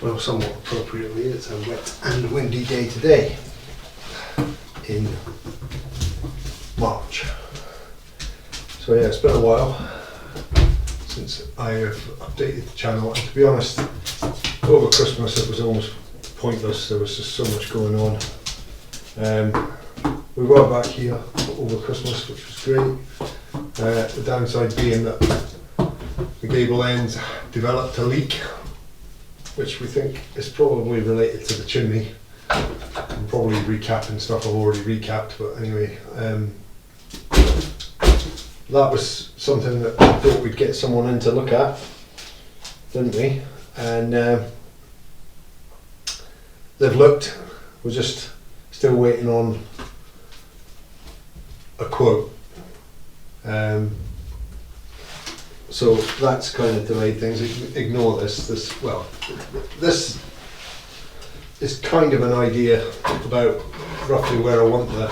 Well, somewhat appropriately, it's a wet and windy day today in March. So yeah, it's been a while since I have updated the channel, and to be honest, over Christmas it was almost pointless. There was just so much going on. We were back here over Christmas, which was great. The downside being that the gable end developed a leak, which we think is probably related to the chimney. I'm probably recapping stuff I've already recapped, but anyway, that was something that we thought we'd get someone in to look at, didn't we? And they've looked. We're just still waiting on a quote. So that's kind of delayed things. Ignore this. This is kind of an idea about roughly where I want the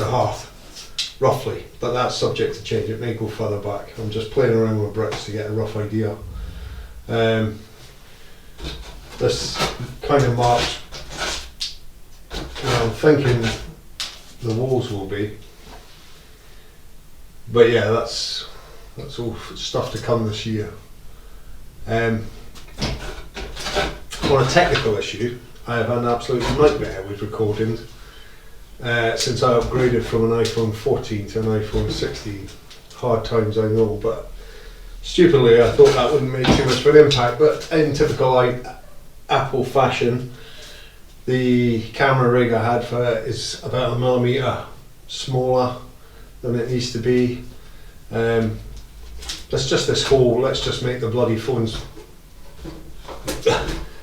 hearth, roughly, but that's subject to change. It may go further back. I'm just playing around with bricks to get a rough idea. This kind of marks where I'm thinking the walls will be, but yeah, that's all stuff to come this year. On a technical issue, I have had an absolute nightmare with recording since I upgraded from an iPhone 14 to an iPhone 16. Hard times, I know, but stupidly I thought that wouldn't make too much of an impact, but in typical Apple fashion, the camera rig I had for it is about 1 millimetre smaller than it needs to be. That's just this whole, let's just make the bloody phones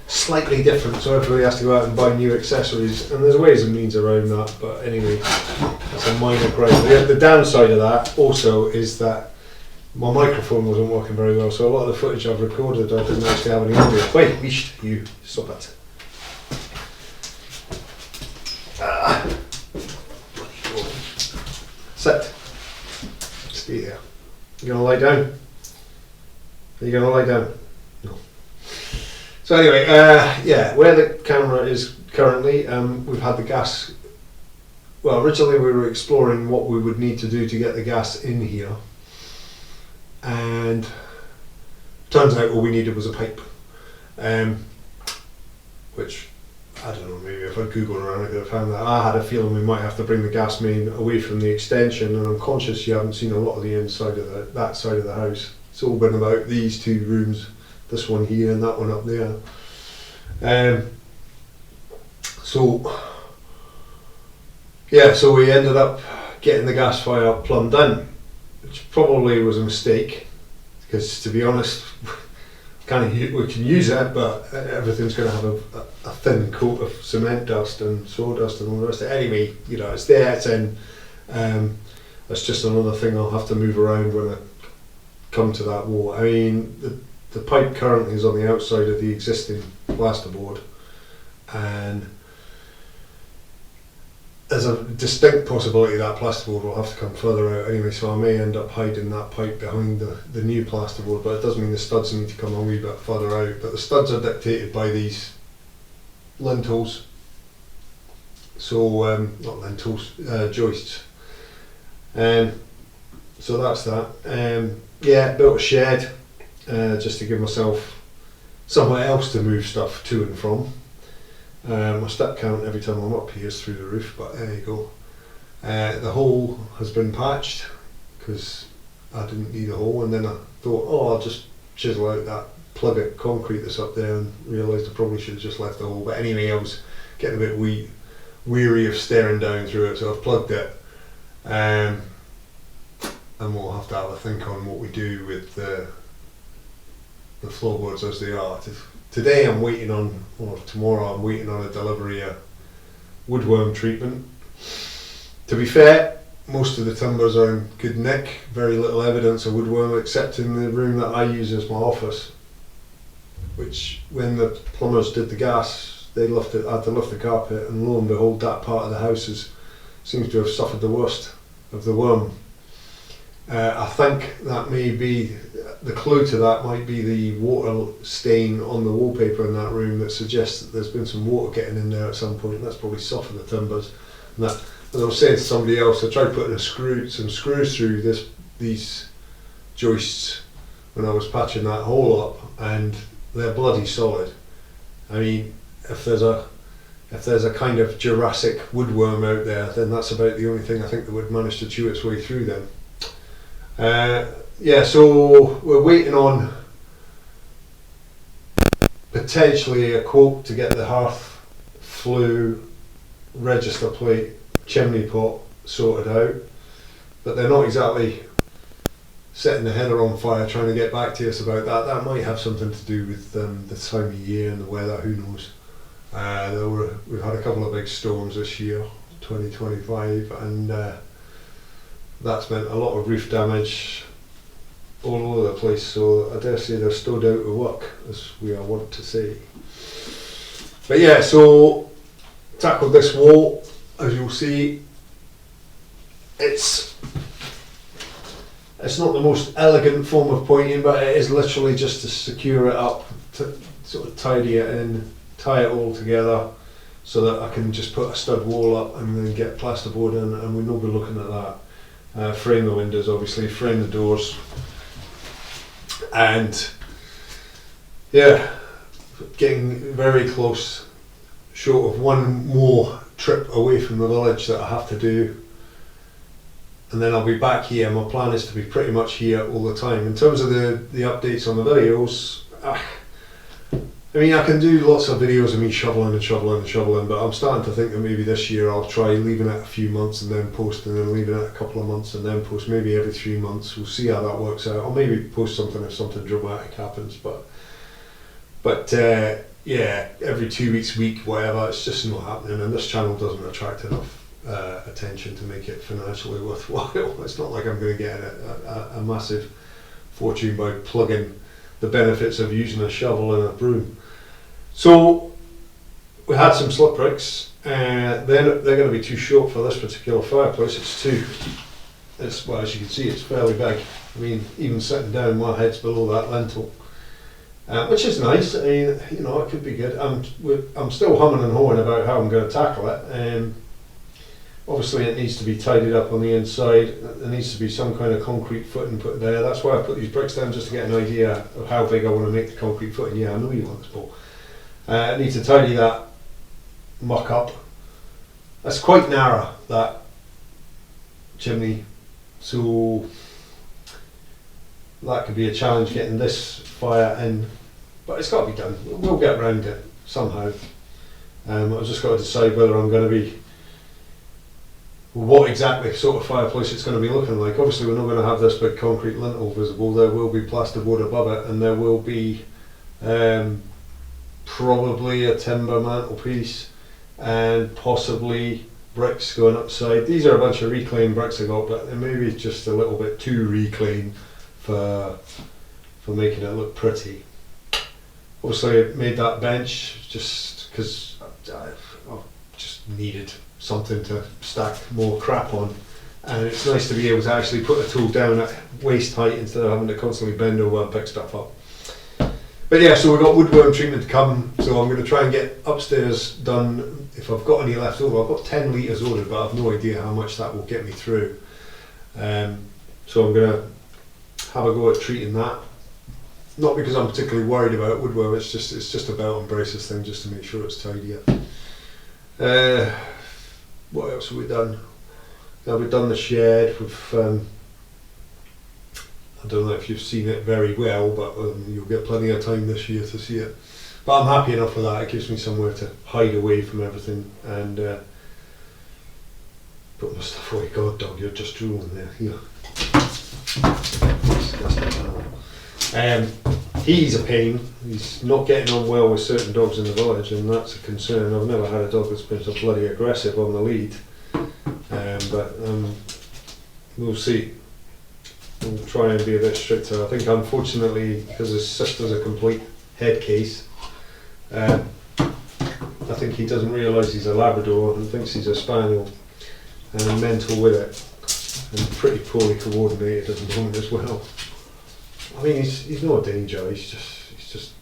slightly different so everybody has to go out and buy new accessories, and there's ways and means around that, but anyway, that's a minor gripe. The downside of that also is that my microphone wasn't working very well, so a lot of the footage I've recorded I didn't actually have any audio. Wait, Leash, you stop it. Sit. Stay there. You gonna lie down? Are you gonna lie down? No. So anyway, yeah, where the camera is currently, we've had the gas. Well, originally we were exploring what we would need to do to get the gas in here, and turns out all we needed was a pipe, which I don't know, maybe if I'd googled around I could have found that. I had a feeling we might have to bring the gas main away from the extension, and I'm conscious you haven't seen a lot of the inside of that side of the house. It's all been about these two rooms, this one here and that one up there. So we ended up getting the gas fire plumbed in, which probably was a mistake, because to be honest, we can use it, but everything's going to have a thin coat of cement dust and sawdust and all the rest of it. Anyway, you know, it's there, it's in. That's just another thing I'll have to move around when I come to that wall. I mean, the pipe currently is on the outside of the existing plasterboard, and there's a distinct possibility that plasterboard will have to come further out anyway, so I may end up hiding that pipe behind the new plasterboard, but it does mean the studs need to come a wee bit further out. But the studs are dictated by these lintels, so not lintels, joists. So that's that. Yeah, built a shed just to give myself somewhere else to move stuff to and from. My step count every time I'm up here is through the roof, but there you go. The hole has been patched because I didn't need a hole, and then I thought, oh, I'll just chisel out that plug of concrete that's up there, and realised I probably should have just left the hole. But anyway, I was getting a bit weary of staring down through it, so I've plugged it, and we'll have to have a think on what we do with the floorboards as they are. Today I'm waiting on, or tomorrow I'm waiting on a delivery of woodworm treatment. To be fair, most of the timbers are in good nick, very little evidence of woodworm except in the room that I use as my office, which when the plumbers did the gas, they had to lift the carpet, and lo and behold that part of the house seems to have suffered the worst of the worm. I think that may be the clue to that might be the water stain on the wallpaper in that room that suggests that there's been some water getting in there at some point, and that's probably softened the timbers. And that, as I was saying to somebody else, I tried putting some screws through these joists when I was patching that hole up, and they're bloody solid. I mean, if there's a kind of Jurassic woodworm out there, then that's about the only thing I think that would manage to chew its way through them. Yeah, so we're waiting on potentially a quote to get the hearth, flue, register plate, chimney pot sorted out, but they're not exactly setting the header on fire trying to get back to us about that. That might have something to do with the time of year and the weather, who knows. We've had a couple of big storms this year, 2025, and that's meant a lot of roof damage all over the place, so I dare say they're stowed out of work, as we are wont to say. But yeah, so tackled this wall, as you'll see. It's not the most elegant form of pointing, but it is literally just to secure it up, to sort of tidy it in, tie it all together, so that I can just put a stud wall up and then get plasterboard in, and we'll not be looking at that. Frame the windows, obviously, frame the doors, and yeah, getting very close, short of one more trip away from the village that I have to do, and then I'll be back here. My plan is to be pretty much here all the time. In terms of the updates on the videos, I mean, I can do lots of videos of me shoveling, but I'm starting to think that maybe this year I'll try leaving it a few months and then post, and then leaving it a couple of months and then post, maybe every 3 months. We'll see how that works out. I'll maybe post something if something dramatic happens, but yeah, every 2 weeks, week, whatever, it's just not happening, and this channel doesn't attract enough attention to make it financially worthwhile. It's not like I'm going to get a massive fortune by plugging the benefits of using a shovel and a broom. So we had some slip bricks. They're going to be too short for this particular fireplace. Well, as you can see, it's fairly big. I mean, even sitting down, my head's below that lintel, which is nice. I mean, you know, it could be good. I'm still humming and hawing about how I'm going to tackle it. Obviously, it needs to be tidied up on the inside. There needs to be some kind of concrete footing put there. That's why I put these bricks down, just to get an idea of how big I want to make the concrete footing. Yeah, I know you want this, Paul. I need to tidy that muck up. That's quite narrow, that chimney, so that could be a challenge getting this fire in, but it's got to be done. We'll get around it somehow. I've just got to decide whether I'm going to be, what exactly sort of fireplace it's going to be looking like. Obviously we're not going to have this big concrete lintel visible. There will be plasterboard above it, and there will be probably a timber mantelpiece and possibly bricks going upside. These are a bunch of reclaimed bricks I got, but they may be just a little bit too reclaimed for making it look pretty. Obviously I made that bench just because I just needed something to stack more crap on, and it's nice to be able to actually put a tool down at waist height instead of having to constantly bend over and pick stuff up. But yeah, so we've got woodworm treatment to come, so I'm going to try and get upstairs done if I've got any left over. I've got 10 litres ordered, but I've no idea how much that will get me through. So I'm going to have a go at treating that. Not because I'm particularly worried about woodworm, it's just a belt and braces thing, just to make sure it's tidy up. What else have we done? We've done the shed. I don't know if you've seen it very well, but you'll get plenty of time this year to see it. But I'm happy enough with that. It gives me somewhere to hide away from everything and put my stuff away. God, dog, you're just drooling there. Here. He's a pain. He's not getting on well with certain dogs in the village, and that's a concern. I've never had a dog that's been so bloody aggressive on the lead, but we'll see. We'll try and be a bit stricter. I think, unfortunately, because his sister's a complete head case, I think he doesn't realise he's a Labrador and thinks he's a Spaniel, and mental with it, and pretty poorly coordinated at the moment as well. I mean, he's not a danger. He's just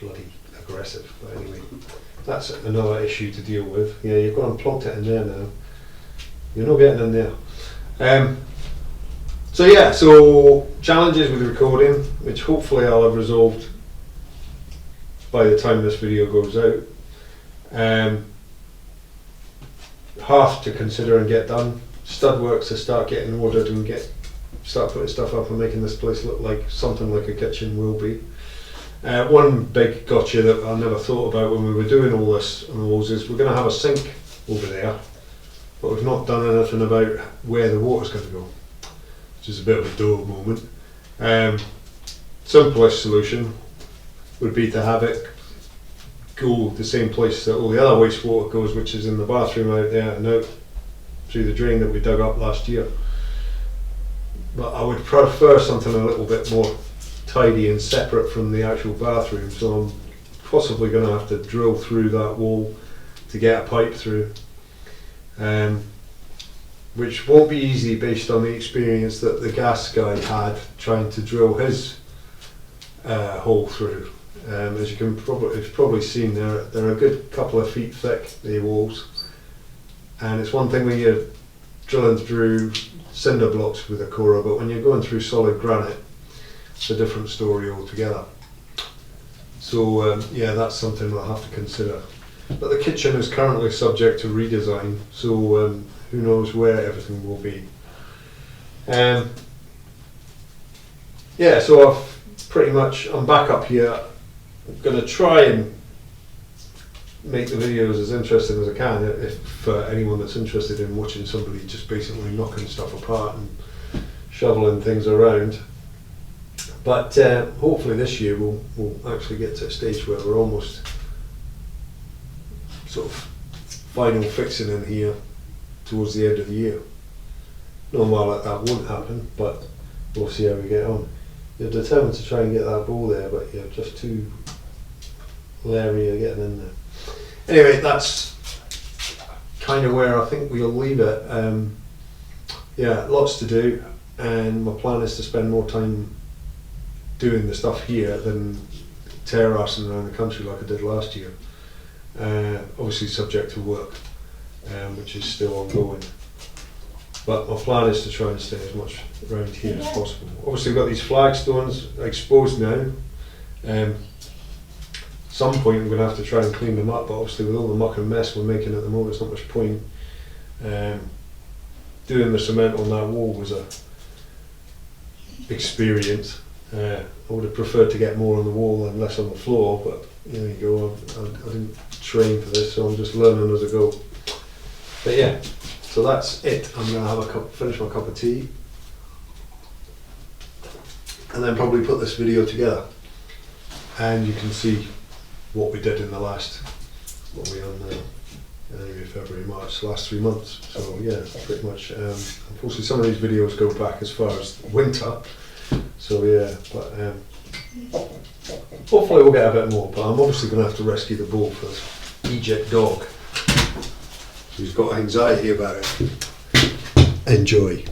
bloody aggressive. But anyway, that's another issue to deal with. Yeah, you've gone and plonked it in there now. You're not getting in there. So yeah, so challenges with recording, which hopefully I'll have resolved by the time this video goes out. Hearth to consider and get done. Stud works to start getting ordered and start putting stuff up and making this place look like something like a kitchen will be. One big gotcha that I never thought about when we were doing all this on the walls is we're going to have a sink over there, but we've not done anything about where the water's going to go, which is a bit of a dull moment. Simplest solution would be to have it go the same place that all the other wastewater goes, which is in the bathroom out there and out through the drain that we dug up last year. But I would prefer something a little bit more tidy and separate from the actual bathroom, so I'm possibly going to have to drill through that wall to get a pipe through, which won't be easy based on the experience that the gas guy had trying to drill his hole through. As you can probably seen, they're a good couple of feet thick, the walls, and it's one thing when you're drilling through cinder blocks with a corer, but when you're going through solid granite, it's a different story altogether. So yeah, that's something I'll have to consider. But the kitchen is currently subject to redesign, so who knows where everything will be. Yeah, so I'm back up here. I'm going to try and make the videos as interesting as I can, if for anyone that's interested in watching somebody just basically knocking stuff apart and shoveling things around. But hopefully this year we'll actually get to a stage where we're almost sort of final fixing in here towards the end of the year. Knowing well that won't happen, but we'll see how we get on. You're determined to try and get that ball there, but you're just too leery of getting in there. Anyway, that's kind of where I think we'll leave it. Yeah, lots to do, and my plan is to spend more time doing the stuff here than terracing around the country like I did last year. Obviously subject to work, which is still ongoing. But my plan is to try and stay as much around here as possible. Obviously we've got these flagstones exposed now. Some point I'm going to have to try and clean them up, but obviously with all the muck and mess we're making at the moment, there's not much point. Doing the cement on that wall was a experience. I would have preferred to get more on the wall and less on the floor, but there you go, I didn't train for this, so I'm just learning as I go. But yeah, so that's it. I'm going to have finish my cup of tea, and then probably put this video together, and you can see what we did in the last, what we on now, January, February, March, last 3 months. So yeah, pretty much. Unfortunately, some of these videos go back as far as winter. So yeah, but hopefully we'll get a bit more. But I'm obviously going to have to rescue the bull for this Egypt dog. He's got anxiety about it. Enjoy.